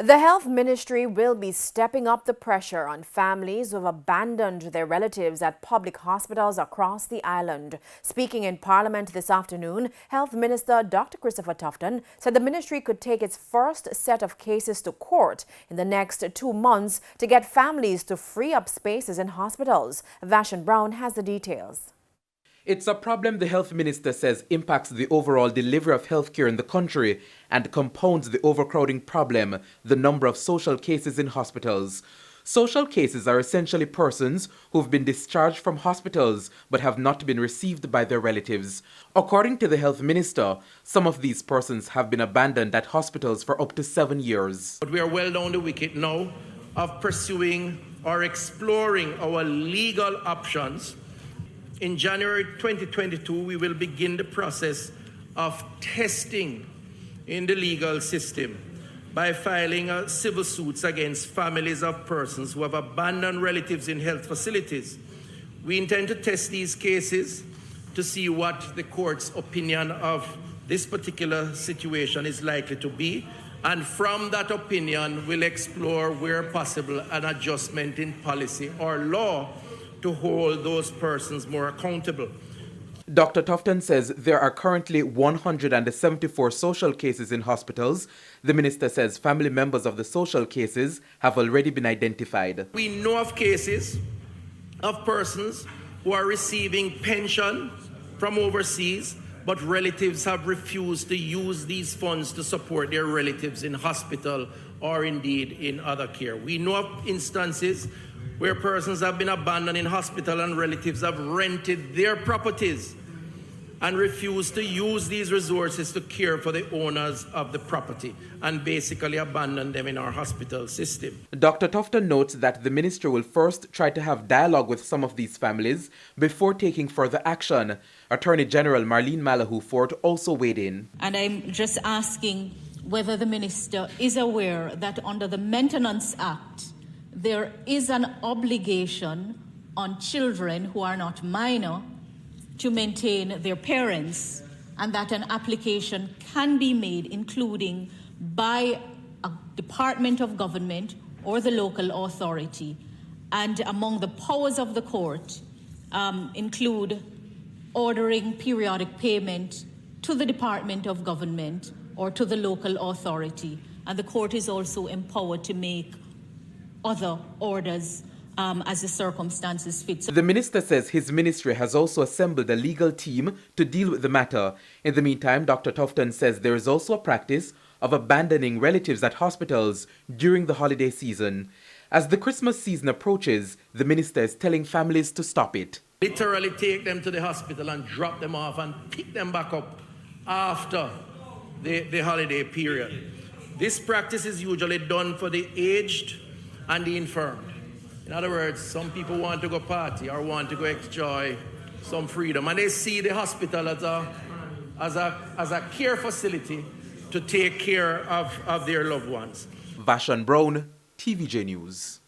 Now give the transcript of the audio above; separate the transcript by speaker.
Speaker 1: The Health Ministry will be stepping up the pressure on families who have abandoned their relatives at public hospitals across the island. Speaking in Parliament this afternoon, Health Minister Dr. Christopher Tufton said the ministry could take its first set of cases to court in the next 2 months to get families to free up spaces in hospitals. Vashon Brown has the details.
Speaker 2: It's a problem the health minister says impacts the overall delivery of healthcare in the country and compounds the overcrowding problem, the number of social cases in hospitals. Social cases are essentially persons who've been discharged from hospitals but have not been received by their relatives. According to the health minister, some of these persons have been abandoned at hospitals for up to 7 years.
Speaker 3: But we are well down the wicket now of pursuing or exploring our legal options. In January 2022, we will begin the process of testing in the legal system by filing civil suits against families of persons who have abandoned relatives in health facilities. We intend to test these cases to see what the court's opinion of this particular situation is likely to be. And from that opinion, we'll explore, where possible, an adjustment in policy or law to hold those persons more accountable.
Speaker 2: Dr. Tufton says there are currently 174 social cases in hospitals. The minister says family members of the social cases have already been identified.
Speaker 3: We know of cases of persons who are receiving pension from overseas, but relatives have refused to use these funds to support their relatives in hospital or indeed in other care. We know of instances where persons have been abandoned in hospital and relatives have rented their properties and refused to use these resources to care for the owners of the property and basically abandon them in our hospital system.
Speaker 2: Dr. Tufton notes that the ministry will first try to have dialogue with some of these families before taking further action. Attorney General Marlene Malahoo Ford also weighed in.
Speaker 4: And I'm just asking whether the minister is aware that under the Maintenance Act, there is an obligation on children who are not minor to maintain their parents, and that an application can be made, including by a department of government or the local authority. And among the powers of the court include ordering periodic payment to the department of government or to the local authority. And the court is also empowered to make other orders as the circumstances fit.
Speaker 2: The minister says his ministry has also assembled a legal team to deal with the matter. In the meantime, Dr. Tufton says there is also a practice of abandoning relatives at hospitals during the holiday season. As the Christmas season approaches, the minister is telling families to stop it.
Speaker 3: Literally take them to the hospital and drop them off and pick them back up after the holiday period. This practice is usually done for the aged and the infirm. In other words, some people want to go party or want to go enjoy some freedom, and they see the hospital as a care facility to take care of their loved ones.
Speaker 2: Vashon Brown, TVJ News.